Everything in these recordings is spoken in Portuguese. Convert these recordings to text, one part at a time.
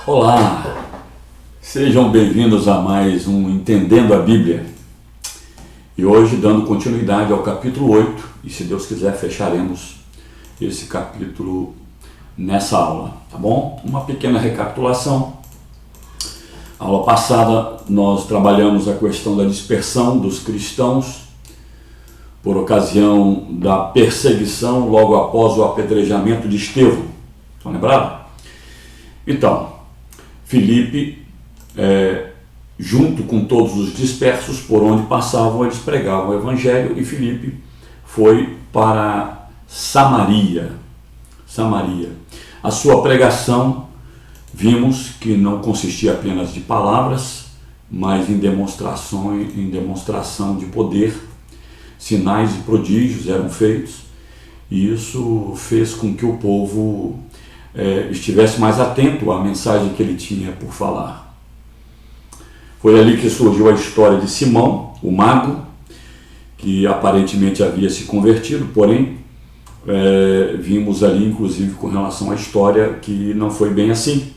Olá, sejam bem-vindos a mais um Entendendo a Bíblia. E hoje, dando continuidade ao capítulo 8, e se Deus quiser, fecharemos esse capítulo nessa aula, tá bom? Uma pequena recapitulação. A aula passada, nós trabalhamos a questão da dispersão dos cristãos por ocasião da perseguição logo após o apedrejamento de Estevão. Estão lembrados? Então, Filipe, junto com todos os dispersos por onde passavam, eles pregavam o Evangelho, e Filipe foi para Samaria. A sua pregação, vimos que não consistia apenas de palavras, mas em demonstração de poder. Sinais e prodígios eram feitos, e isso fez com que o povo estivesse mais atento à mensagem que ele tinha por falar. Foi ali que surgiu a história de Simão, o mago, que aparentemente havia se convertido, porém vimos ali, inclusive, com relação à história, que não foi bem assim.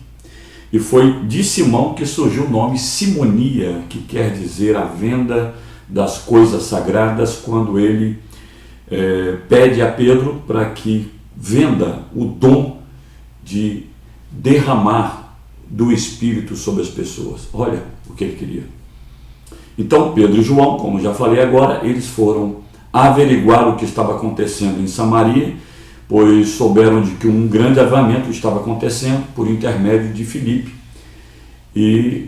E foi de Simão que surgiu o nome simonia, que quer dizer a venda das coisas sagradas, quando ele pede a Pedro para que venda o dom de derramar do Espírito sobre as pessoas. Olha o que ele queria. Então Pedro e João, como já falei agora, eles foram averiguar o que estava acontecendo em Samaria, pois souberam de que um grande avivamento estava acontecendo por intermédio de Filipe, e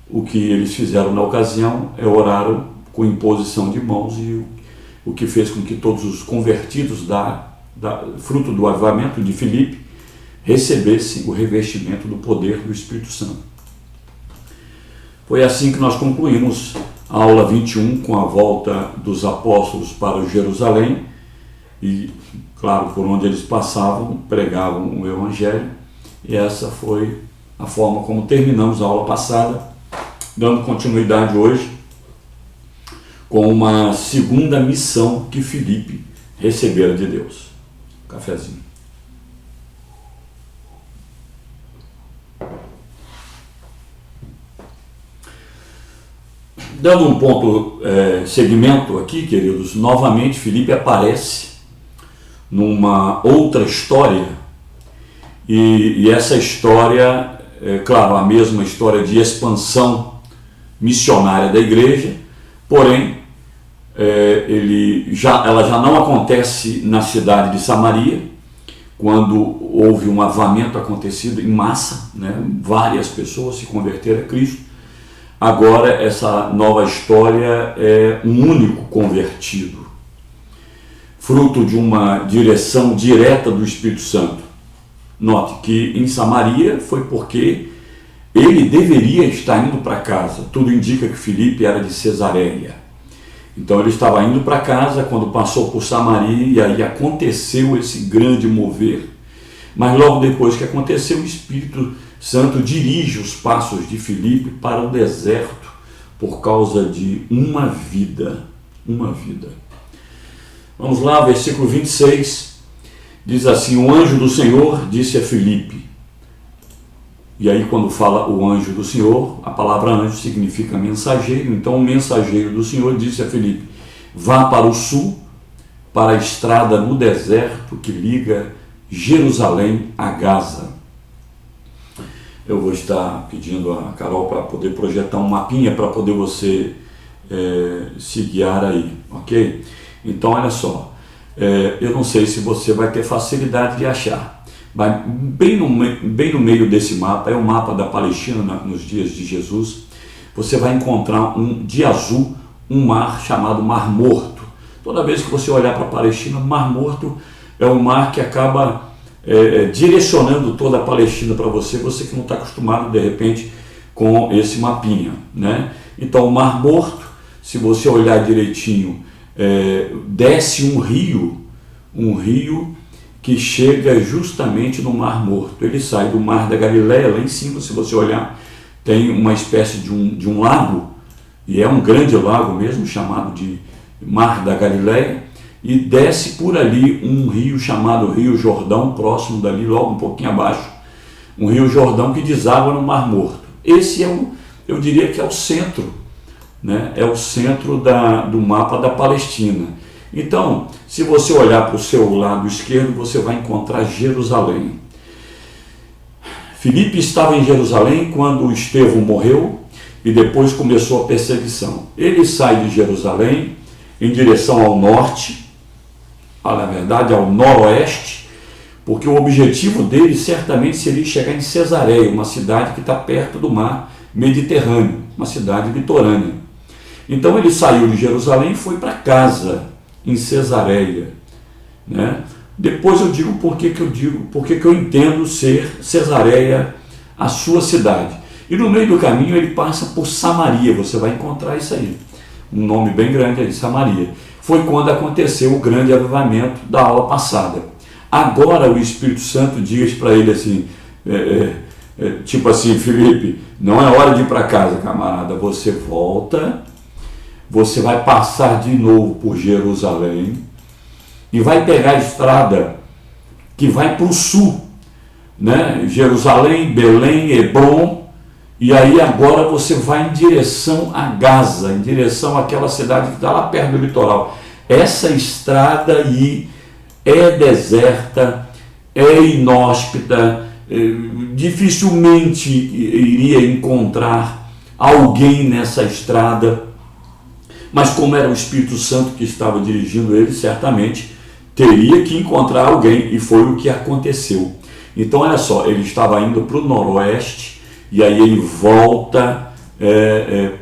o que eles fizeram na ocasião oraram com imposição de mãos, e o que fez com que todos os convertidos fruto do avivamento de Filipe recebessem o revestimento do poder do Espírito Santo. Foi assim que nós concluímos a aula 21, com a volta dos apóstolos para Jerusalém, e, claro, por onde eles passavam, pregavam o Evangelho, e essa foi a forma como terminamos a aula passada, dando continuidade hoje com uma segunda missão que Filipe recebera de Deus. Cafezinho. Dando um ponto, segmento aqui, queridos, novamente Filipe aparece numa outra história, e essa história, claro, a mesma história de expansão missionária da igreja, porém, ela já não acontece na cidade de Samaria, quando houve um avivamento acontecido em massa, né? Várias pessoas se converteram a Cristo. Agora essa nova história é um único convertido, fruto de uma direção direta do Espírito Santo. Note que em Samaria foi porque ele deveria estar indo para casa. Tudo indica que Filipe era de Cesareia. Então ele estava indo para casa quando passou por Samaria, e aí aconteceu esse grande mover. Mas logo depois que aconteceu, o Espírito Santo dirige os passos de Filipe para o deserto por causa de uma vida. Vamos lá, versículo 26, diz assim: o anjo do Senhor disse a Filipe. E aí, quando fala o anjo do Senhor, a palavra anjo significa mensageiro. Então o mensageiro do Senhor disse a Filipe: vá para o sul, para a estrada no deserto que liga Jerusalém a Gaza. Eu vou estar pedindo a Carol para poder projetar um mapinha para poder você se guiar aí, ok? Então, olha só, eu não sei se você vai ter facilidade de achar, mas bem no meio desse mapa, é o mapa da Palestina nos dias de Jesus, você vai encontrar de azul um mar chamado Mar Morto. Toda vez que você olhar para a Palestina, Mar Morto é um mar que acaba direcionando toda a Palestina para você que não está acostumado, de repente, com esse mapinha, né? Então, o Mar Morto, se você olhar direitinho, desce um rio que chega justamente no Mar Morto. Ele sai do Mar da Galileia, lá em cima, se você olhar, tem uma espécie de um lago, e é um grande lago mesmo, chamado de Mar da Galileia, e desce por ali um rio chamado Rio Jordão, próximo dali, logo um pouquinho abaixo, um rio Jordão que deságua no Mar Morto. Esse eu diria que é o centro, né? É o centro do mapa da Palestina. Então, se você olhar para o seu lado esquerdo, você vai encontrar Jerusalém. Filipe estava em Jerusalém quando Estevão morreu e depois começou a perseguição. Ele sai de Jerusalém em direção ao norte, na verdade ao noroeste, porque o objetivo dele certamente seria chegar em Cesareia, uma cidade que está perto do mar Mediterrâneo, uma cidade litorânea. Então ele saiu de Jerusalém e foi para casa, em Cesareia, né? Depois eu digo porque eu entendo ser Cesareia a sua cidade. E no meio do caminho ele passa por Samaria, você vai encontrar isso aí, um nome bem grande aí, Samaria. Foi quando aconteceu o grande avivamento da aula passada. Agora o Espírito Santo diz para ele assim, tipo assim, Filipe, não é hora de ir para casa, camarada, você volta, você vai passar de novo por Jerusalém e vai pegar a estrada que vai para o sul, né? Jerusalém, Belém, Hebrom, e aí agora você vai em direção a Gaza, em direção àquela cidade que está lá perto do litoral. Essa estrada aí é deserta, é inóspita, dificilmente iria encontrar alguém nessa estrada, mas como era o Espírito Santo que estava dirigindo ele, certamente teria que encontrar alguém, e foi o que aconteceu. Então olha só, ele estava indo para o noroeste, e aí ele volta,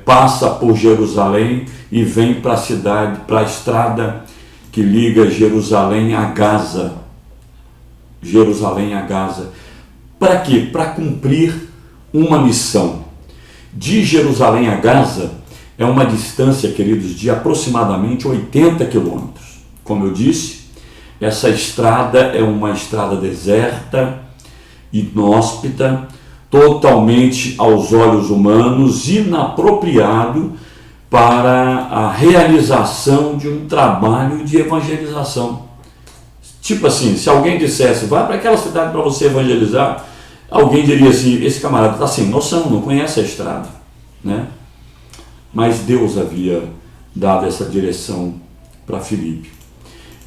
passa por Jerusalém e vem para a cidade, para a estrada que liga Jerusalém a Gaza. Jerusalém a Gaza. Para quê? Para cumprir uma missão. De Jerusalém a Gaza é uma distância, queridos, de aproximadamente 80 quilômetros. Como eu disse, essa estrada é uma estrada deserta, inóspita, totalmente aos olhos humanos, inapropriado para a realização de um trabalho de evangelização. Tipo assim, se alguém dissesse, vai para aquela cidade para você evangelizar, alguém diria assim, esse camarada está sem noção, não conhece a estrada, né? Mas Deus havia dado essa direção para Filipe.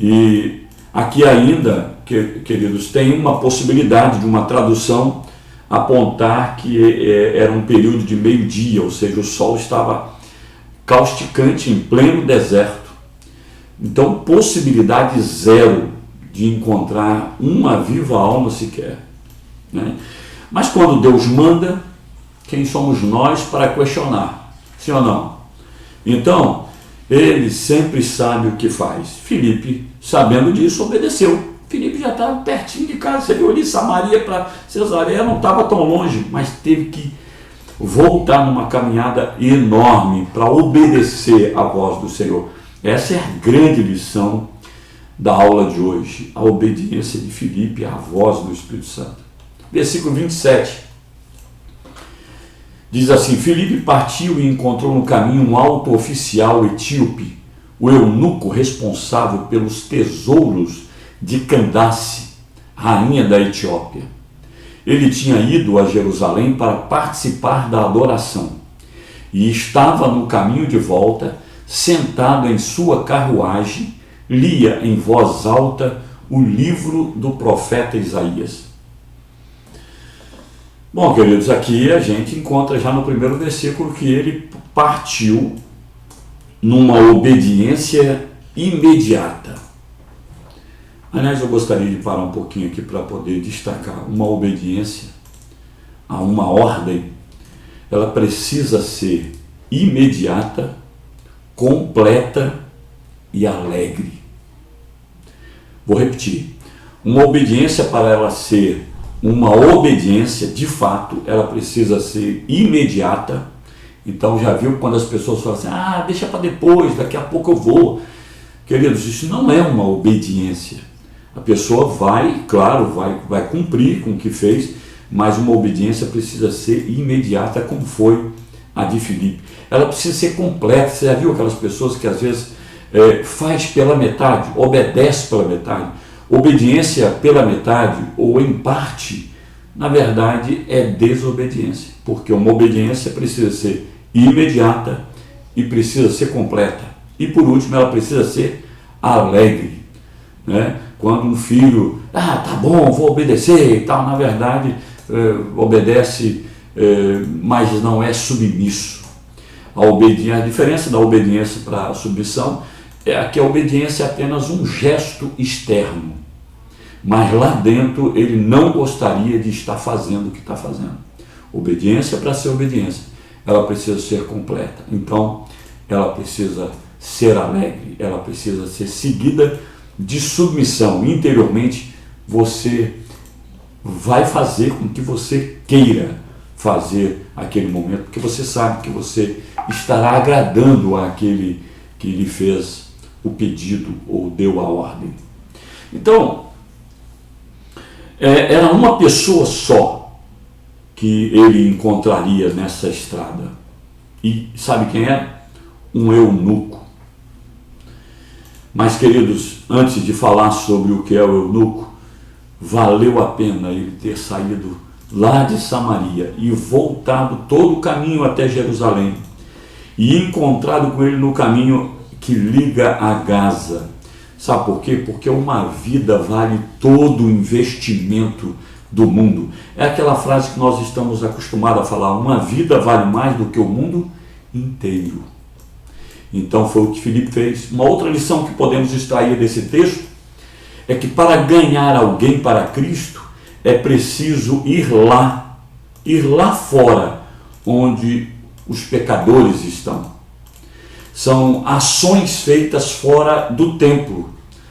E aqui ainda, queridos, tem uma possibilidade de uma tradução apontar que era um período de meio-dia, ou seja, o sol estava causticante em pleno deserto. Então, possibilidade zero de encontrar uma viva alma sequer, né? Mas quando Deus manda, quem somos nós para questionar? Sim ou não? Então, ele sempre sabe o que faz. Filipe, sabendo disso, obedeceu. Filipe já estava pertinho de casa, você viu ali, Samaria para Cesareia não estava tão longe, mas teve que voltar numa caminhada enorme para obedecer à voz do Senhor. Essa é a grande lição da aula de hoje, a obediência de Filipe à voz do Espírito Santo. Versículo 27. Diz assim, Filipe partiu e encontrou no caminho um alto oficial etíope, o eunuco responsável pelos tesouros de Candace, rainha da Etiópia. Ele tinha ido a Jerusalém para participar da adoração e estava no caminho de volta, sentado em sua carruagem, lia em voz alta o livro do profeta Isaías. Bom, queridos, aqui a gente encontra já no primeiro versículo que ele partiu numa obediência imediata. Aliás, eu gostaria de parar um pouquinho aqui para poder destacar uma obediência a uma ordem. Ela precisa ser imediata, completa e alegre. Vou repetir. Uma obediência, para ela ser uma obediência, de fato, ela precisa ser imediata. Então já viu quando as pessoas falam assim, deixa para depois, daqui a pouco eu vou. Queridos, isso não é uma obediência. A pessoa vai, claro, vai cumprir com o que fez, mas uma obediência precisa ser imediata, como foi a de Filipe. Ela precisa ser completa. Você já viu aquelas pessoas que às vezes faz pela metade, obedece pela metade? Obediência pela metade ou em parte na verdade é desobediência, porque uma obediência precisa ser imediata e precisa ser completa. E por último, ela precisa ser alegre, né? Quando um filho, tá bom, vou obedecer e tal, na verdade obedece, mas não é submisso. A diferença da obediência para a submissão é que a obediência é apenas um gesto externo, mas lá dentro ele não gostaria de estar fazendo o que está fazendo. Obediência, para ser obediência, ela precisa ser completa. Então, ela precisa ser alegre, ela precisa ser seguida de submissão. Interiormente, você vai fazer com que você queira fazer aquele momento, porque você sabe que você estará agradando àquele que lhe fez o pedido ou deu a ordem. Então, era uma pessoa só que ele encontraria nessa estrada. E sabe quem é? Um eunuco. Mas, queridos, antes de falar sobre o que é o eunuco, valeu a pena ele ter saído lá de Samaria e voltado todo o caminho até Jerusalém e encontrado com ele no caminho que liga a Gaza. Sabe por quê? Porque uma vida vale todo o investimento do mundo. É aquela frase que nós estamos acostumados a falar: uma vida vale mais do que o mundo inteiro. Então foi o que Filipe fez. Uma outra lição que podemos extrair desse texto é que para ganhar alguém para Cristo é preciso ir lá fora onde os pecadores estão. São ações feitas fora do templo,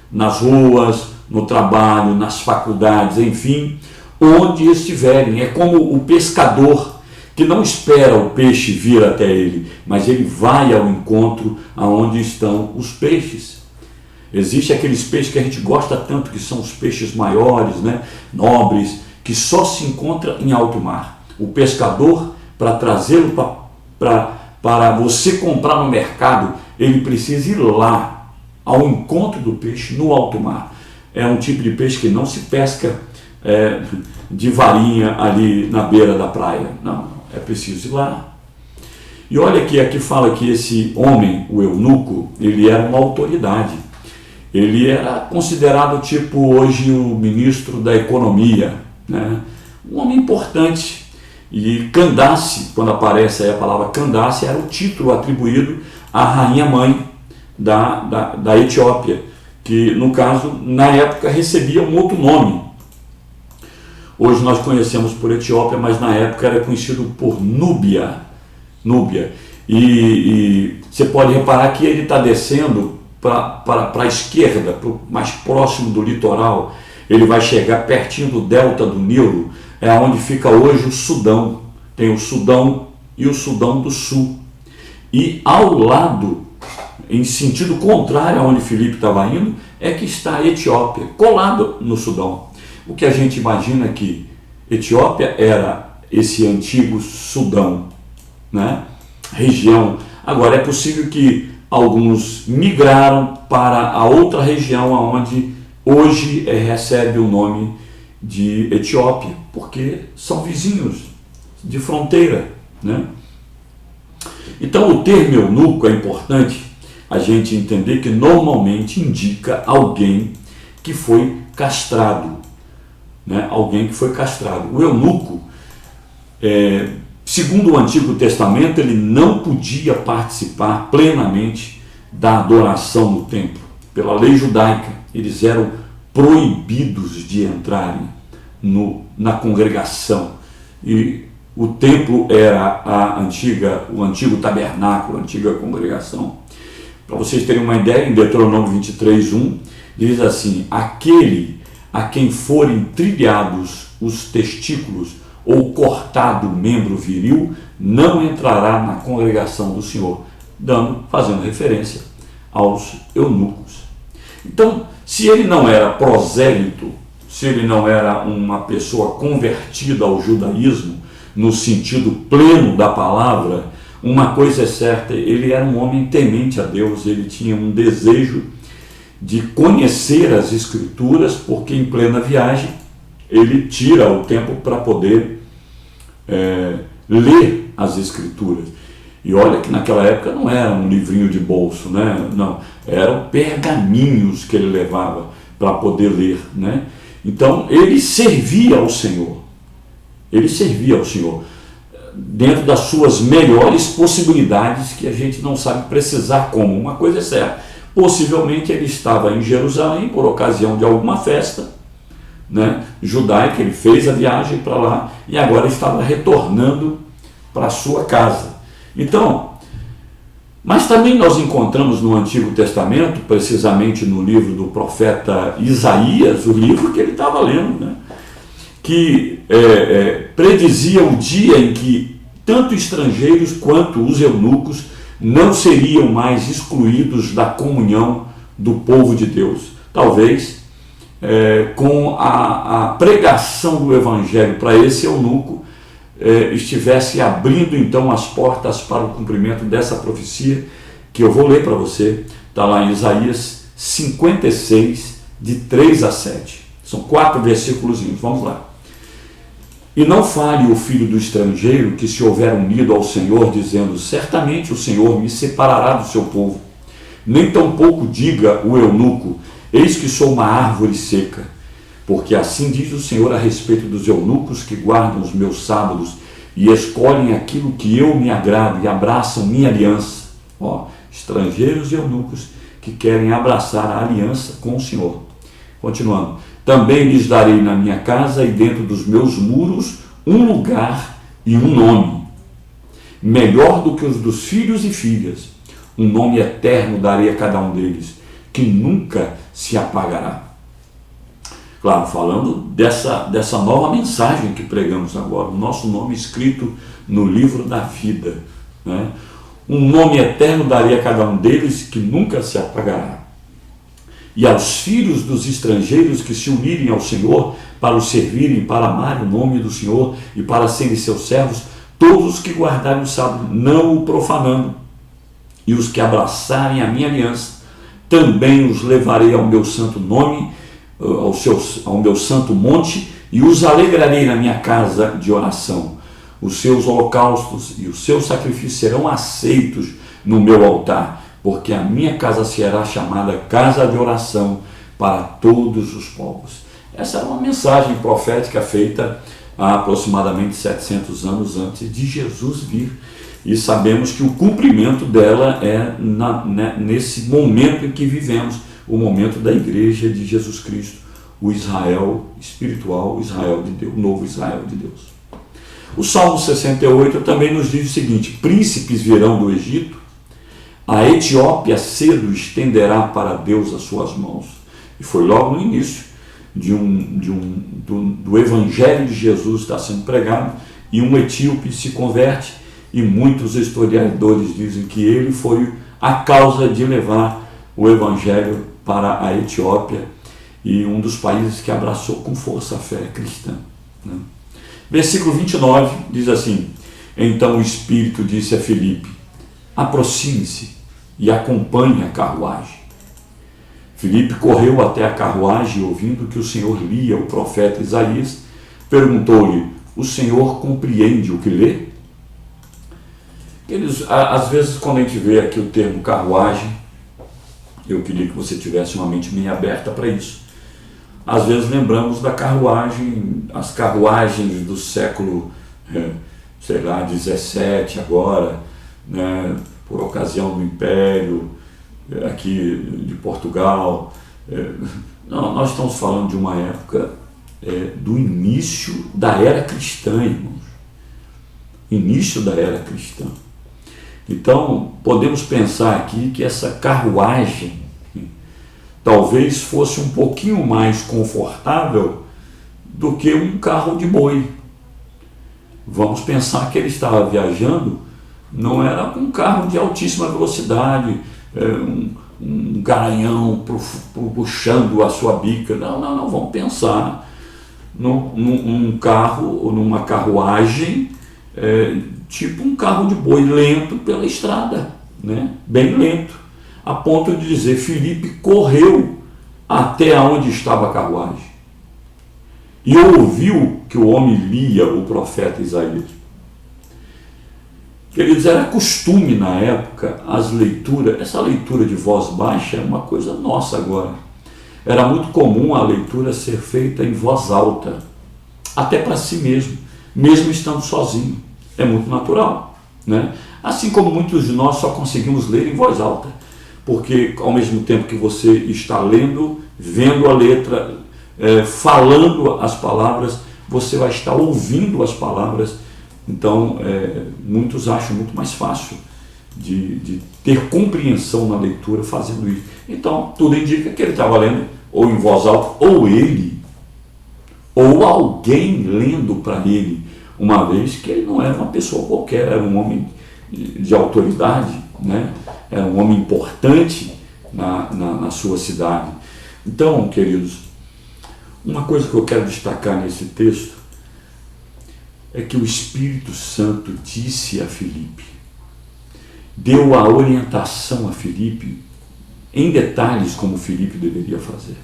nas ruas, no trabalho, nas faculdades, enfim, onde estiverem. É como o pescador que não espera o peixe vir até ele, mas ele vai ao encontro aonde estão os peixes. Existem aqueles peixes que a gente gosta tanto, que são os peixes maiores, né, nobres, que só se encontra em alto mar. O pescador, para trazê-lo para você comprar no mercado, ele precisa ir lá, ao encontro do peixe, no alto mar. É um tipo de peixe que não se pesca de varinha ali na beira da praia. Não, é preciso ir lá. E olha que aqui fala que esse homem, o eunuco, ele era uma autoridade. Ele era considerado tipo hoje o ministro da economia, né? Um homem importante. E Candace, quando aparece aí a palavra Candace, era o título atribuído à rainha-mãe da Etiópia, que no caso, na época, recebia um outro nome. Hoje nós conhecemos por Etiópia, mas na época era conhecido por Núbia. E você pode reparar que ele está descendo para a esquerda, mais próximo do litoral. Ele vai chegar pertinho do delta do Nilo, é onde fica hoje o Sudão. Tem o Sudão e o Sudão do Sul. E ao lado, em sentido contrário aonde Filipe estava indo, é que está a Etiópia, colado no Sudão. O que a gente imagina é que Etiópia era esse antigo Sudão, né? Região. Agora é possível que alguns migraram para a outra região onde hoje recebe o nome de Etiópia, porque são vizinhos de fronteira, né? Então o termo eunuco é importante a gente entender que normalmente indica alguém que foi castrado, né? Alguém que foi castrado. O eunuco, segundo o Antigo Testamento, ele não podia participar plenamente da adoração no templo. Pela lei judaica, eles eram proibidos de entrarem na congregação. E o templo era o antigo tabernáculo, a antiga congregação. Para vocês terem uma ideia, em Deuteronômio 23:1, diz assim: aquele a quem forem trilhados os testículos ou cortado o membro viril, não entrará na congregação do Senhor, fazendo referência aos eunucos. Então, se ele não era prosélito, se ele não era uma pessoa convertida ao judaísmo, no sentido pleno da palavra, uma coisa é certa: ele era um homem temente a Deus, ele tinha um desejo de conhecer as Escrituras, porque em plena viagem ele tira o tempo para poder ler as Escrituras. E olha que naquela época não era um livrinho de bolso, né? Não, eram pergaminhos que ele levava para poder ler, né? Então ele servia ao Senhor, dentro das suas melhores possibilidades, que a gente não sabe precisar como. Uma coisa é certa, possivelmente ele estava em Jerusalém por ocasião de alguma festa, né, judaica. Ele fez a viagem para lá e agora estava retornando para a sua casa. Então, mas também nós encontramos no Antigo Testamento, precisamente no livro do profeta Isaías, o livro que ele estava lendo, né, que predizia o dia em que tanto estrangeiros quanto os eunucos não seriam mais excluídos da comunhão do povo de Deus. Talvez com a pregação do Evangelho para esse eunuco estivesse abrindo então as portas para o cumprimento dessa profecia, que eu vou ler para você. Está lá em Isaías 56, de 3 a 7. São 4 versículos. Vamos lá. E não fale o filho do estrangeiro que se houver unido ao Senhor, dizendo: certamente o Senhor me separará do seu povo. Nem tampouco diga o eunuco: eis que sou uma árvore seca. Porque assim diz o Senhor a respeito dos eunucos que guardam os meus sábados e escolhem aquilo que eu me agrado e abraçam minha aliança. Estrangeiros e eunucos que querem abraçar a aliança com o Senhor. Continuando. Também lhes darei na minha casa e dentro dos meus muros um lugar e um nome, melhor do que os dos filhos e filhas. Um nome eterno darei a cada um deles, que nunca se apagará. Claro, falando dessa nova mensagem que pregamos agora, o nosso nome escrito no livro da vida, né? Um nome eterno darei a cada um deles, que nunca se apagará. E aos filhos dos estrangeiros que se unirem ao Senhor para o servirem, para amar o nome do Senhor e para serem seus servos, todos os que guardarem o sábado, não o profanando, e os que abraçarem a minha aliança, também os levarei ao meu santo nome, ao meu santo monte, e os alegrarei na minha casa de oração. Os seus holocaustos e os seus sacrifícios serão aceitos no meu altar, porque a minha casa será chamada casa de oração para todos os povos. Essa era uma mensagem profética feita há aproximadamente 700 anos antes de Jesus vir. E sabemos que o cumprimento dela é nesse momento em que vivemos, o momento da igreja de Jesus Cristo, o Israel espiritual, o Israel de Deus, o novo Israel de Deus. O Salmo 68 também nos diz o seguinte: príncipes virão do Egito, a Etiópia cedo estenderá para Deus as suas mãos. E foi logo no início do Evangelho de Jesus está sendo pregado, e um etíope se converte, e muitos historiadores dizem que ele foi a causa de levar o Evangelho para a Etiópia, e um dos países que abraçou com força a fé cristã, né? Versículo 29 diz assim: então o Espírito disse a Filipe: aproxime-se e acompanhe a carruagem. Filipe correu até a carruagem, ouvindo que o Senhor lia o profeta Isaías, perguntou-lhe: o Senhor compreende o que lê? Às vezes, quando a gente vê aqui o termo carruagem, eu queria que você tivesse uma mente bem aberta para isso. Às vezes lembramos da carruagem, as carruagens do século, sei lá, 17 agora, né, por ocasião do Império, aqui de Portugal. Não, nós estamos falando de uma época do início da era cristã, irmãos. Início da era cristã. Então, podemos pensar aqui que essa carruagem talvez fosse um pouquinho mais confortável do que um carro de boi. Vamos pensar que ele estava viajando, não era com um carro de altíssima velocidade, um garanhão puxando a sua bica. Não, vamos pensar num carro ou numa carruagem, tipo um carro de boi, lento pela estrada, né? Bem lento, a ponto de dizer: Filipe correu até onde estava a carruagem. e ouviu que o homem lia o profeta Isaías. Queridos, era costume na época as leituras, essa leitura de voz baixa é uma coisa nossa agora. Era muito comum a leitura ser feita em voz alta, até para si mesmo, mesmo estando sozinho. É muito natural, né? Assim como muitos de nós só conseguimos ler em voz alta, porque ao mesmo tempo que você está lendo, vendo a letra, falando as palavras, você vai estar ouvindo as palavras. Então, muitos acham muito mais fácil de ter compreensão na leitura fazendo isso. Então, tudo indica que ele estava lendo ou em voz alta, ou ele, ou alguém lendo para ele, uma vez que ele não era uma pessoa qualquer, era um homem de autoridade, né? Era um homem importante na sua cidade. Então, queridos, uma coisa que eu quero destacar nesse texto é que o Espírito Santo disse a Filipe, deu a orientação a Filipe, em detalhes como Filipe deveria fazer.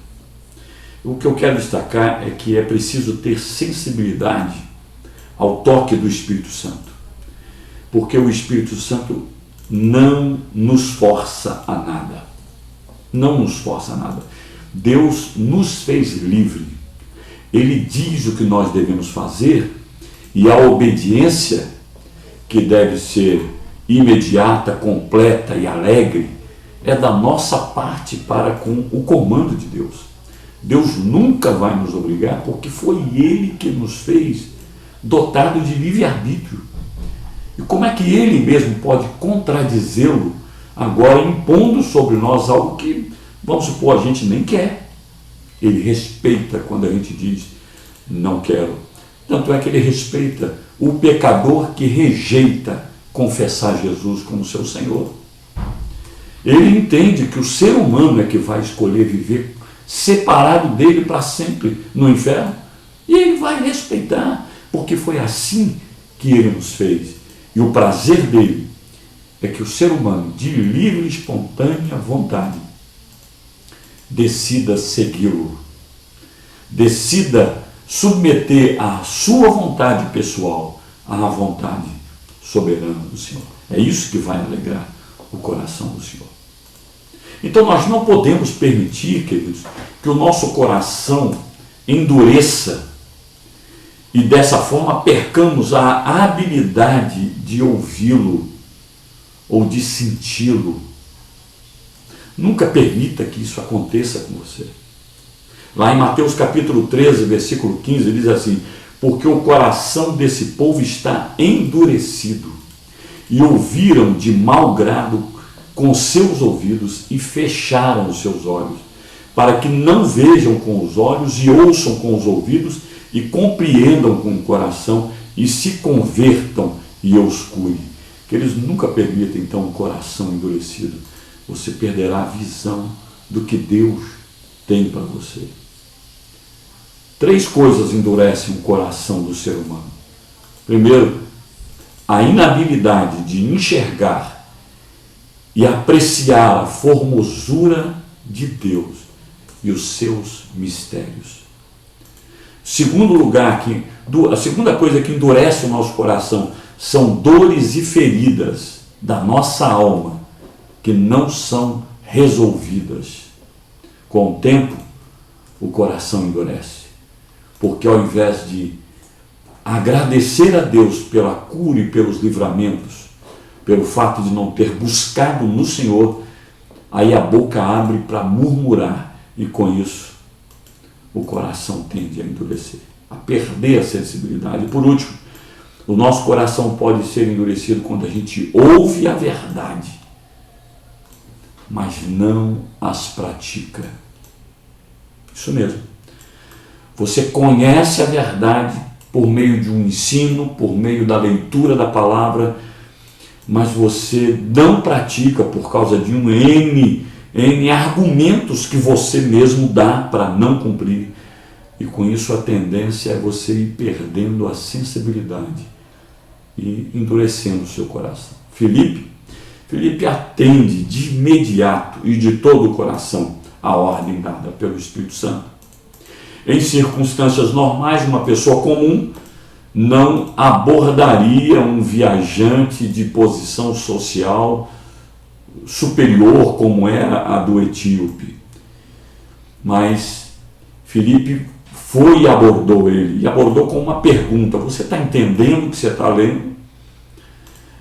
O que eu quero destacar é que é preciso ter sensibilidade ao toque do Espírito Santo, porque o Espírito Santo não nos força a nada. Não nos força a nada. Deus nos fez livre. Ele diz o que nós devemos fazer e a obediência, que deve ser imediata, completa e alegre, é da nossa parte para com o comando de Deus. Deus nunca vai nos obrigar, porque foi Ele que nos fez dotado de livre-arbítrio. E como é que Ele mesmo pode contradizê-lo agora impondo sobre nós algo que, vamos supor, a gente nem quer? Ele respeita quando a gente diz não quero. Tanto é que Ele respeita o pecador que rejeita confessar Jesus como seu Senhor. Ele entende que o ser humano é que vai escolher viver separado dele para sempre no inferno, e Ele vai respeitar, porque foi assim que Ele nos fez. E o prazer dele é que o ser humano, de livre e espontânea vontade, decida segui-lo, decida submeter a sua vontade pessoal à vontade soberana do Senhor. É isso que vai alegrar o coração do Senhor. Então nós não podemos permitir, queridos, que o nosso coração endureça e dessa forma percamos a habilidade de ouvi-lo ou de senti-lo. Nunca permita que isso aconteça com você. Lá em Mateus capítulo 13, versículo 15, diz assim: porque o coração desse povo está endurecido, e ouviram de mau grado com seus ouvidos e fecharam os seus olhos, para que não vejam com os olhos e ouçam com os ouvidos e compreendam com o coração e se convertam e eu os cure. Que eles nunca permitam então um coração endurecido. Você perderá a visão do que Deus tem para você. 3 coisas endurecem o coração do ser humano. Primeiro, a inabilidade de enxergar e apreciar a formosura de Deus e os seus mistérios. Segundo lugar, a segunda coisa que endurece o nosso coração são dores e feridas da nossa alma que não são resolvidas. Com o tempo, o coração endurece, porque ao invés de agradecer a Deus pela cura e pelos livramentos, pelo fato de não ter buscado no Senhor, aí a boca abre para murmurar e com isso o coração tende a endurecer, a perder a sensibilidade. E por último, o nosso coração pode ser endurecido quando a gente ouve a verdade, mas não as pratica. Isso mesmo. Você conhece a verdade por meio de um ensino, por meio da leitura da palavra, mas você não pratica por causa de um N argumentos que você mesmo dá para não cumprir. E com isso a tendência é você ir perdendo a sensibilidade e endurecendo o seu coração. Filipe atende de imediato e de todo o coração a ordem dada pelo Espírito Santo. Em circunstâncias normais, uma pessoa comum não abordaria um viajante de posição social superior como era a do etíope. Mas Filipe foi e abordou ele, e abordou com uma pergunta: você está entendendo o que você está lendo?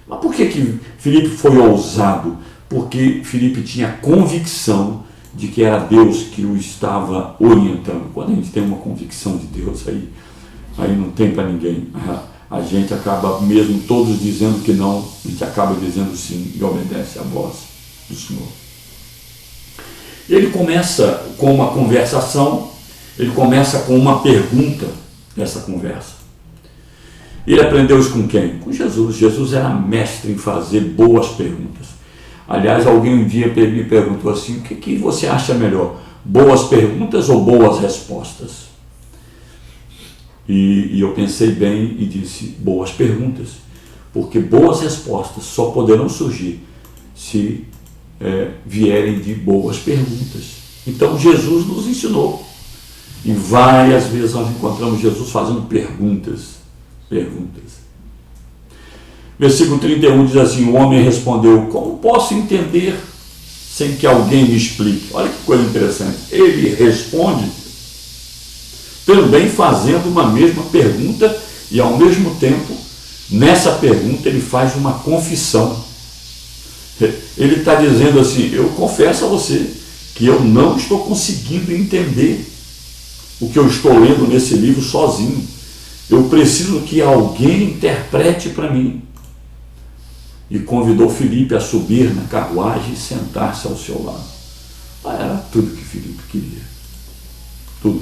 Mas por que Filipe foi ousado? Porque Filipe tinha convicção de que era Deus que o estava orientando. Quando a gente tem uma convicção de Deus, aí não tem para ninguém. A gente acaba, mesmo todos dizendo que não, a gente acaba dizendo sim e obedece à voz do Senhor. Ele começa com uma conversação, ele começa com uma pergunta nessa conversa. Ele aprendeu isso com quem? Com Jesus. Jesus era mestre em fazer boas perguntas. Aliás, alguém um dia me perguntou assim: o que você acha melhor? Boas perguntas ou boas respostas? E eu pensei bem e disse: boas perguntas. Porque boas respostas só poderão surgir se vierem de boas perguntas. Então Jesus nos ensinou. E várias vezes nós encontramos Jesus fazendo perguntas. Versículo 31 diz assim: o homem respondeu: como posso entender sem que alguém me explique? Olha que coisa interessante. Ele responde também fazendo uma mesma pergunta, e ao mesmo tempo, nessa pergunta, ele faz uma confissão. Ele está dizendo assim: eu confesso a você que eu não estou conseguindo entender o que eu estou lendo nesse livro sozinho. Eu preciso que alguém interprete para mim. E convidou Filipe a subir na carruagem e sentar-se ao seu lado. Era tudo que Filipe queria. Tudo.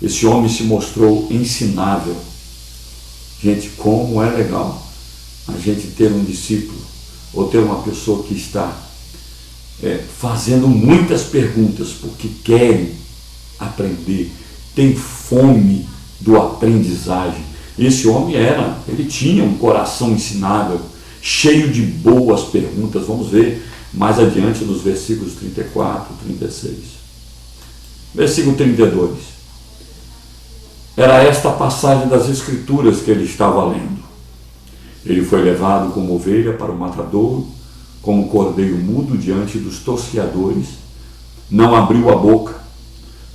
Esse homem se mostrou ensinável. Gente, como é legal a gente ter um discípulo ou ter uma pessoa que está fazendo muitas perguntas porque querem aprender, tem fome do aprendizagem. Esse homem ele tinha um coração ensinável, cheio de boas perguntas. Vamos ver mais adiante nos versículos 34 e 36. Versículo 32. Era esta a passagem das Escrituras que ele estava lendo. Ele foi levado como ovelha para o matadouro, como cordeiro mudo diante dos tosqueadores. Não abriu a boca.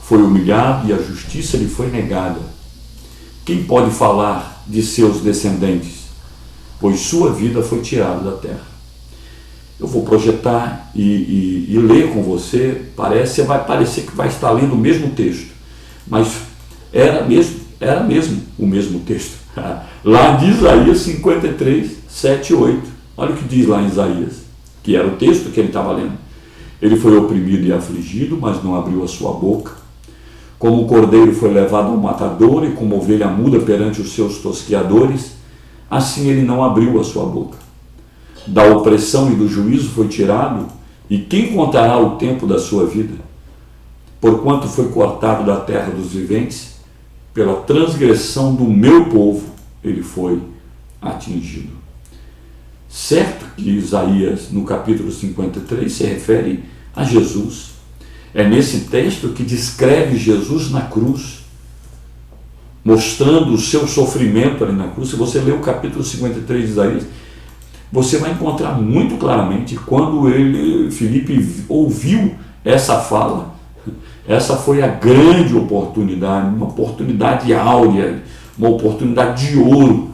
Foi humilhado e a justiça lhe foi negada. Quem pode falar de seus descendentes? Pois sua vida foi tirada da terra. Eu vou projetar e ler com você. Vai parecer que vai estar lendo o mesmo texto, mas era mesmo o mesmo texto. Lá de Isaías 53, 7 e 8. Olha o que diz lá em Isaías, que era o texto que ele estava lendo. Ele foi oprimido e afligido, mas não abriu a sua boca. Como o cordeiro foi levado ao matadouro e como ovelha muda perante os seus tosqueadores, assim ele não abriu a sua boca. Da opressão e do juízo foi tirado, e quem contará o tempo da sua vida? Porquanto foi cortado da terra dos viventes, pela transgressão do meu povo ele foi atingido. Certo que Isaías, no capítulo 53, se refere a Jesus. É nesse texto que descreve Jesus na cruz, mostrando o seu sofrimento ali na cruz. Se você ler o capítulo 53 de Isaías, você vai encontrar muito claramente quando Filipe ouviu essa fala. Essa foi a grande oportunidade, uma oportunidade áurea, uma oportunidade de ouro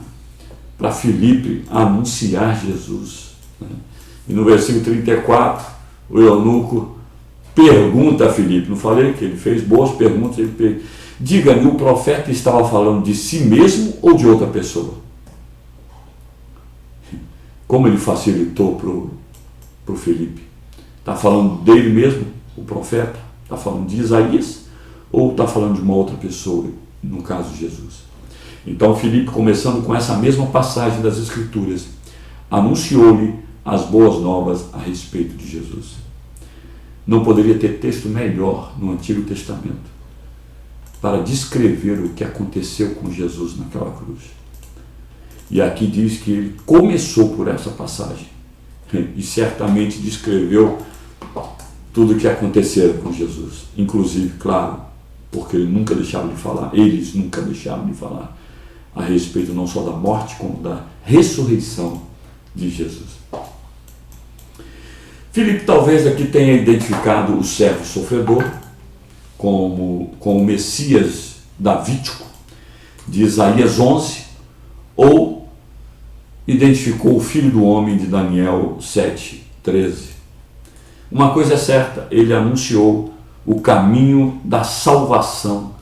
para Filipe anunciar Jesus. E no versículo 34, o eunuco pergunta a Filipe, não falei que ele fez boas perguntas, diga-me, o profeta estava falando de si mesmo ou de outra pessoa? Como ele facilitou para o Filipe? Está falando dele mesmo, o profeta? Está falando de Isaías ou está falando de uma outra pessoa, no caso de Jesus? Então Filipe, começando com essa mesma passagem das Escrituras, anunciou-lhe as boas novas a respeito de Jesus. Não poderia ter texto melhor no Antigo Testamento para descrever o que aconteceu com Jesus naquela cruz. E aqui diz que ele começou por essa passagem e certamente descreveu tudo o que aconteceu com Jesus, inclusive, claro, porque eles nunca deixaram de falar a respeito não só da morte, como da ressurreição de Jesus. Filipe talvez aqui tenha identificado o servo sofredor como o Messias davídico de Isaías 11, ou identificou o Filho do Homem de Daniel 7:13. Uma coisa é certa, ele anunciou o caminho da salvação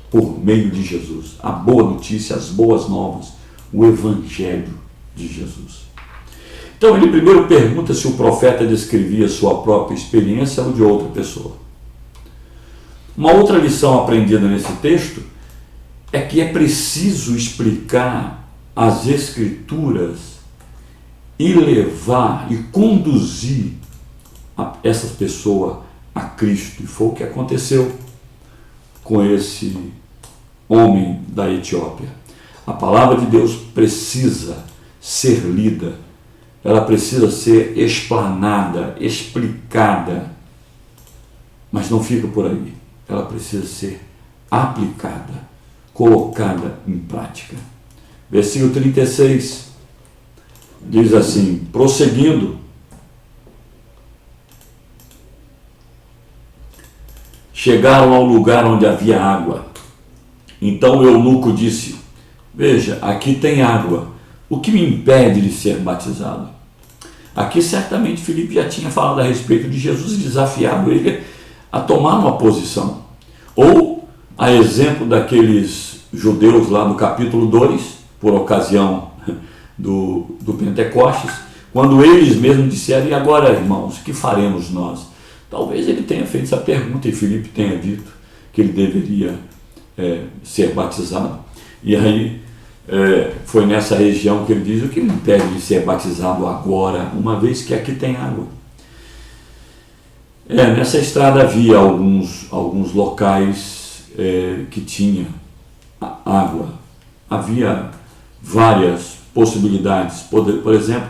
por meio de Jesus. A boa notícia, as boas novas, o Evangelho de Jesus. Então ele primeiro pergunta se o profeta descrevia sua própria experiência ou de outra pessoa. Uma outra lição aprendida nesse texto é que é preciso explicar as Escrituras e levar e conduzir essa pessoa a Cristo. E foi o que aconteceu com esse homem da Etiópia. A palavra de Deus precisa ser lida, ela precisa ser explanada, explicada, mas não fica por aí. Ela precisa ser aplicada, colocada em prática. Versículo 36 diz assim, prosseguindo: chegaram ao lugar onde havia água. Então o eunuco disse: veja, aqui tem água, o que me impede de ser batizado? Aqui certamente Filipe já tinha falado a respeito de Jesus e desafiado ele a tomar uma posição. Ou, a exemplo daqueles judeus lá no capítulo 2, por ocasião do Pentecostes, quando eles mesmos disseram: e agora, irmãos, o que faremos nós? Talvez ele tenha feito essa pergunta e Filipe tenha dito que ele deveria ser batizado. E aí foi nessa região que ele diz: o que me impede de ser batizado agora, uma vez que aqui tem água? Nessa estrada havia alguns locais que tinha água. Havia várias possibilidades. Por exemplo,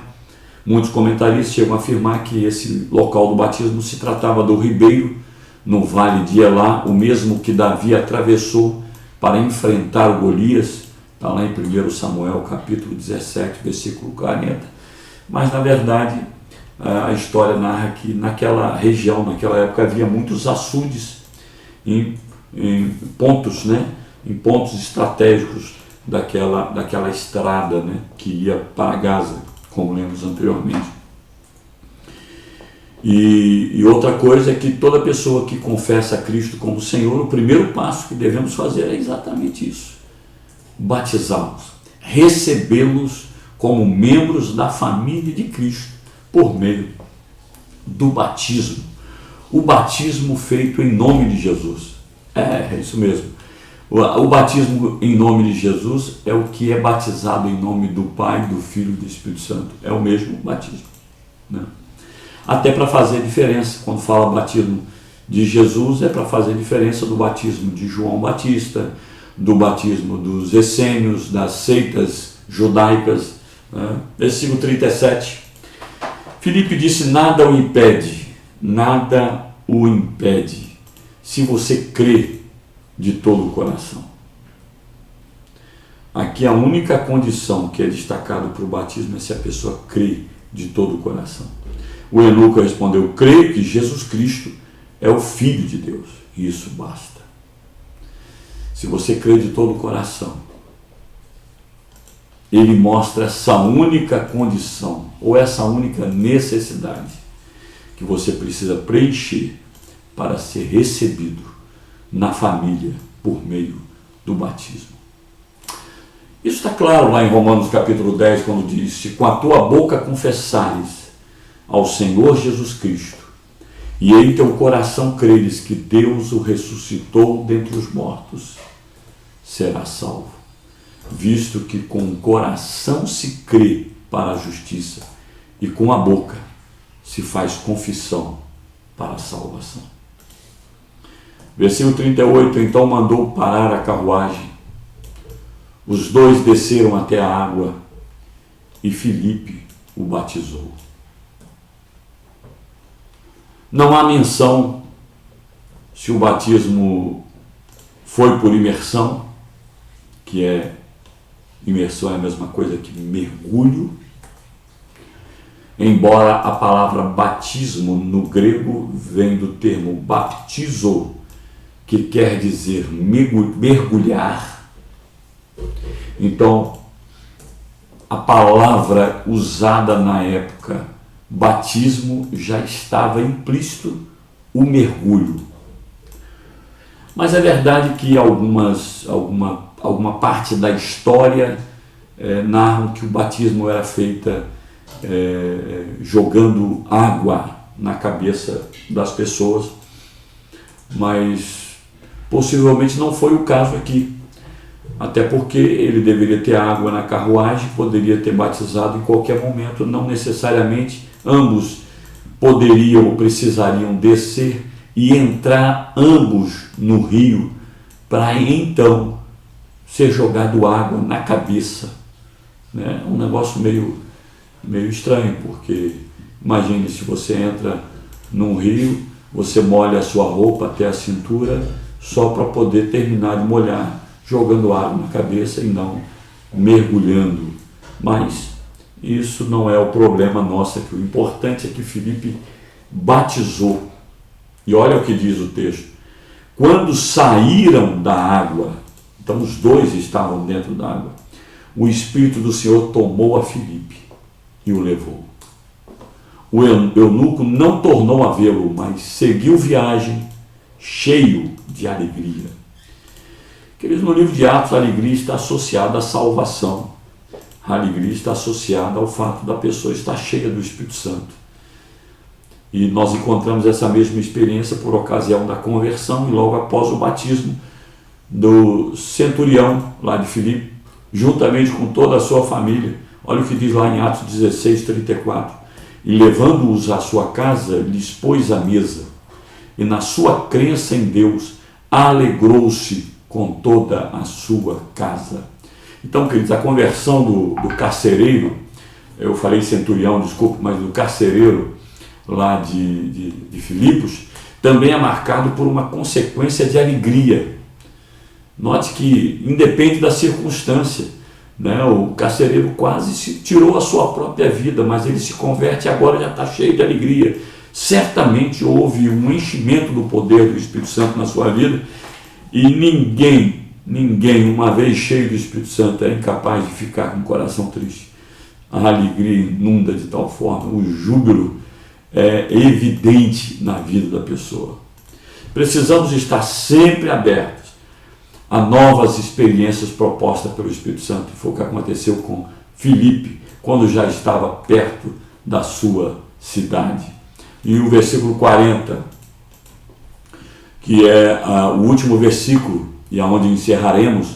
muitos comentaristas chegam a afirmar que esse local do batismo se tratava do ribeiro no vale de Elá, o mesmo que Davi atravessou para enfrentar o Golias. Está lá em 1 Samuel, capítulo 17, versículo 40. Mas, na verdade, a história narra que naquela região, naquela época, havia muitos açudes em pontos, em pontos estratégicos daquela estrada, que ia para Gaza, como lemos anteriormente. E outra coisa é que toda pessoa que confessa a Cristo como Senhor, o primeiro passo que devemos fazer é exatamente isso: batizá-los, recebê-los como membros da família de Cristo, por meio do batismo. O batismo feito em nome de Jesus. É isso mesmo. O batismo em nome de Jesus é o que é batizado em nome do Pai, do Filho e do Espírito Santo. É o mesmo batismo. Até para fazer diferença, quando fala batismo de Jesus, é para fazer diferença do batismo de João Batista, do batismo dos essênios, das seitas judaicas. Versículo 37. Filipe disse: nada o impede, se você crê de todo o coração. Aqui a única condição que é destacada para o batismo é se a pessoa crê de todo o coração. O eunuco respondeu: creio que Jesus Cristo é o Filho de Deus, e isso basta. Se você crê de todo o coração, ele mostra essa única condição, ou essa única necessidade que você precisa preencher para ser recebido na família por meio do batismo. Isso está claro lá em Romanos capítulo 10, quando diz: se com a tua boca confessares ao Senhor Jesus Cristo e em teu coração creres que Deus o ressuscitou dentre os mortos, serás salvo, visto que com o coração se crê para a justiça e com a boca se faz confissão para a salvação. Versículo 38, então mandou parar a carruagem. Os dois desceram até a água e Filipe o batizou. Não há menção se o batismo foi por imersão, que é, imersão é a mesma coisa que mergulho, embora a palavra batismo no grego vem do termo baptizo, que quer dizer mergulhar. Então, a palavra usada na época, batismo, já estava implícito o mergulho. Mas é verdade que alguma parte da história narram que o batismo era feito jogando água na cabeça das pessoas, mas possivelmente não foi o caso aqui. Até porque ele deveria ter água na carruagem, poderia ter batizado em qualquer momento, não necessariamente ambos poderiam ou precisariam descer e entrar ambos no rio para então ser jogado água na cabeça. Né? Um negócio meio estranho, porque imagine se você entra num rio, você molha a sua roupa até a cintura só para poder terminar de molhar, jogando água na cabeça e não mergulhando. Mas isso não é o problema nosso aqui. O importante é que Filipe batizou. E olha o que diz o texto. Quando saíram da água, então os dois estavam dentro da água, o Espírito do Senhor tomou a Filipe e o levou. O eunuco não tornou a vê-lo, mas seguiu viagem cheio de alegria. Queridos, no livro de Atos, a alegria está associada à salvação. A alegria está associada ao fato da pessoa estar cheia do Espírito Santo. E nós encontramos essa mesma experiência por ocasião da conversão e logo após o batismo do centurião lá de Filipe, juntamente com toda a sua família. Olha o que diz lá em Atos 16, 34. E levando-os à sua casa, lhes pôs a mesa. E na sua crença em Deus, alegrou-se com toda a sua casa. Então, queridos, a conversão do carcereiro, eu falei centurião, desculpe, mas do carcereiro lá de Filipos, também é marcado por uma consequência de alegria. Note que, independe da circunstância, né, o carcereiro quase tirou a sua própria vida, mas ele se converte e agora já está cheio de alegria. Certamente houve um enchimento do poder do Espírito Santo na sua vida, e ninguém, uma vez cheio do Espírito Santo, é incapaz de ficar com o coração triste. A alegria inunda de tal forma, o júbilo é evidente na vida da pessoa. Precisamos estar sempre abertos a novas experiências propostas pelo Espírito Santo. Foi o que aconteceu com Filipe, quando já estava perto da sua cidade. E o versículo 40, que é o último versículo, e aonde encerraremos,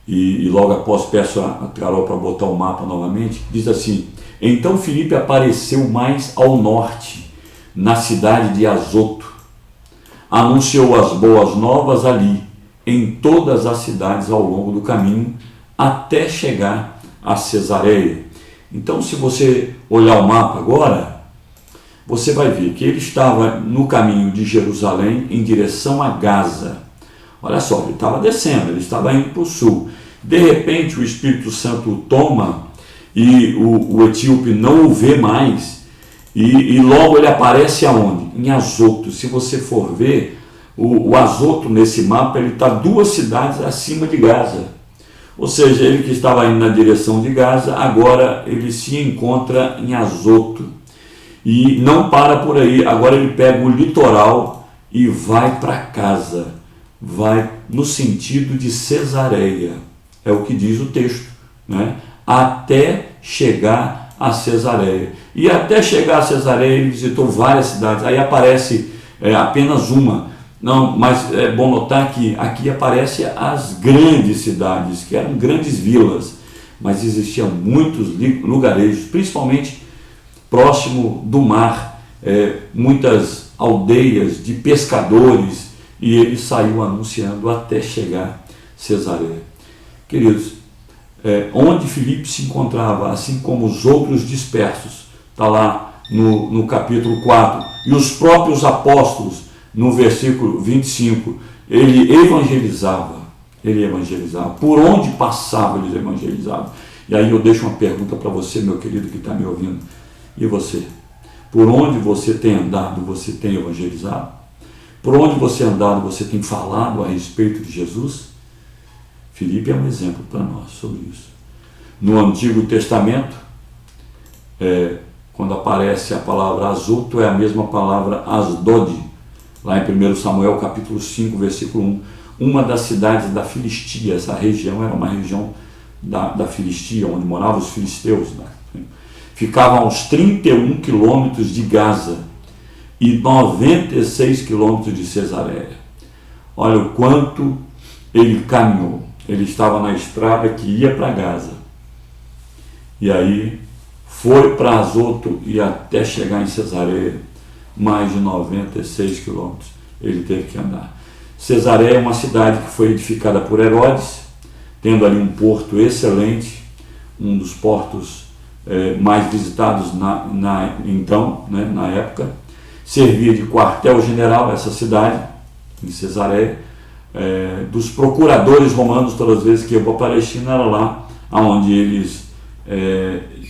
e logo após peço a Carol para botar o mapa novamente, diz assim: então Filipe apareceu mais ao norte, na cidade de Azoto. Anunciou as boas novas ali, em todas as cidades ao longo do caminho, até chegar a Cesareia. Então, se você olhar o mapa agora, você vai ver que ele estava no caminho de Jerusalém em direção a Gaza. Olha só, ele estava descendo, ele estava indo para o sul. De repente, o Espírito Santo o toma e o etíope não o vê mais, e logo ele aparece aonde? Em Azoto. Se você for ver, o Azoto nesse mapa, ele está 2 cidades acima de Gaza. Ou seja, ele que estava indo na direção de Gaza, agora ele se encontra em Azoto. E não para por aí, agora ele pega o litoral e vai para casa, vai no sentido de Cesareia, é o que diz o texto, né? Até chegar a Cesareia. E até chegar a Cesareia ele visitou várias cidades, aí aparece apenas uma, não, mas é bom notar que aqui aparece as grandes cidades, que eram grandes vilas, mas existiam muitos lugarejos, principalmente próximo do mar, muitas aldeias de pescadores, e ele saiu anunciando até chegar a Cesareia. Queridos, onde Filipe se encontrava, assim como os outros dispersos, está lá no capítulo 4, e os próprios apóstolos no versículo 25, ele evangelizava. Por onde passava, eles evangelizavam. E aí eu deixo uma pergunta para você, meu querido, que está me ouvindo. E você? Por onde você tem andado, você tem evangelizado? Por onde você andado, você tem falado a respeito de Jesus? Filipe é um exemplo para nós sobre isso. No Antigo Testamento, quando aparece a palavra azoto, é a mesma palavra Asdod, lá em 1 Samuel capítulo 5, versículo 1. Uma das cidades da Filistia, essa região era uma região da Filistia, onde moravam os filisteus, né? Ficava a uns 31 quilômetros de Gaza e 96 quilômetros de Cesareia. Olha o quanto ele caminhou. Ele estava na estrada que ia para Gaza. E aí foi para Azoto e até chegar em Cesareia, mais de 96 quilômetros ele teve que andar. Cesareia é uma cidade que foi edificada por Herodes, tendo ali um porto excelente, um dos portos mais visitados na época. Servia de quartel-general essa cidade, em Cesareia, dos procuradores romanos. Todas as vezes que iam para a Palestina, era lá onde eles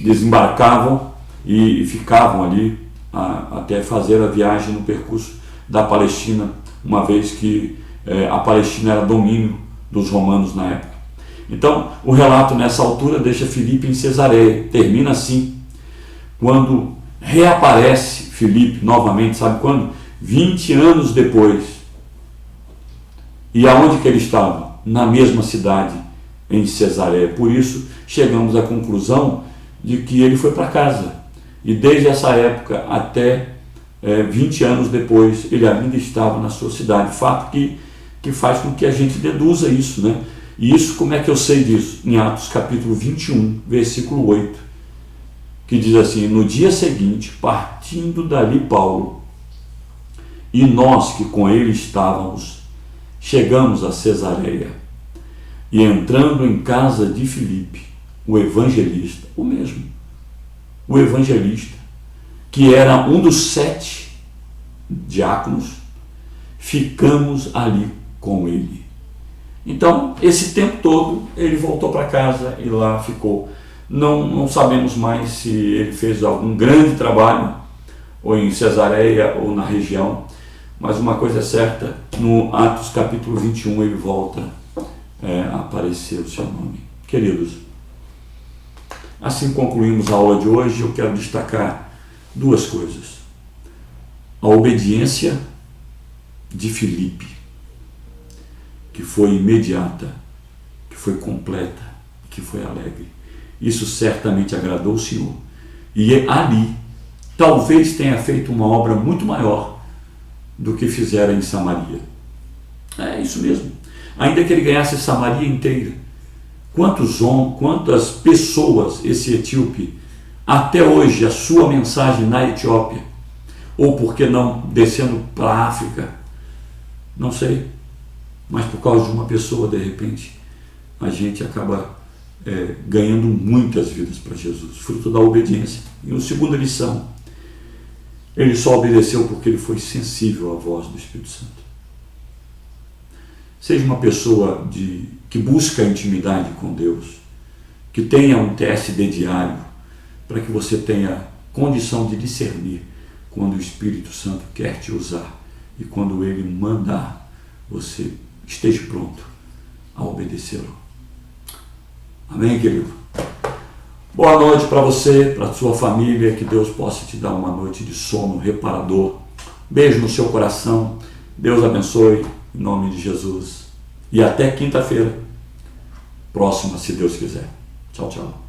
desembarcavam e ficavam ali até fazer a viagem no percurso da Palestina, uma vez que a Palestina era domínio dos romanos na época. Então, o relato nessa altura deixa Filipe em Cesareia. Termina assim, quando reaparece Filipe novamente, sabe quando? 20 anos depois. E aonde que ele estava? Na mesma cidade, em Cesareia. Por isso, chegamos à conclusão de que ele foi para casa. E desde essa época até 20 anos depois, ele ainda estava na sua cidade. Fato que faz com que a gente deduza isso, né? E isso, como é que eu sei disso? Em Atos capítulo 21, versículo 8, que diz assim: no dia seguinte, partindo dali Paulo, e nós que com ele estávamos, chegamos a Cesareia, e entrando em casa de Filipe, o evangelista, o evangelista, que era um dos 7 diáconos, ficamos ali com ele. Então, esse tempo todo, ele voltou para casa e lá ficou. Não sabemos mais se ele fez algum grande trabalho, ou em Cesareia, ou na região, mas uma coisa é certa, no Atos capítulo 21, ele volta a aparecer o seu nome. Queridos, assim concluímos a aula de hoje. Eu quero destacar 2 coisas. A obediência de Filipe, que foi imediata, que foi completa, que foi alegre. Isso certamente agradou o Senhor. E ali, talvez tenha feito uma obra muito maior do que fizera em Samaria. É isso mesmo. Ainda que ele ganhasse Samaria inteira, quantas pessoas esse etíope, até hoje, a sua mensagem na Etiópia, ou por que não descendo para a África, não sei, mas por causa de uma pessoa, de repente, a gente acaba ganhando muitas vidas para Jesus, fruto da obediência. E uma segunda lição, ele só obedeceu porque ele foi sensível à voz do Espírito Santo. Seja uma pessoa que busca intimidade com Deus, que tenha um TSD diário, para que você tenha condição de discernir quando o Espírito Santo quer te usar e quando ele mandar, você esteja pronto a obedecê-lo. Amém, querido? Boa noite para você, para a sua família, que Deus possa te dar uma noite de sono reparador. Beijo no seu coração, Deus abençoe, em nome de Jesus. E até quinta-feira próxima, se Deus quiser. Tchau, tchau.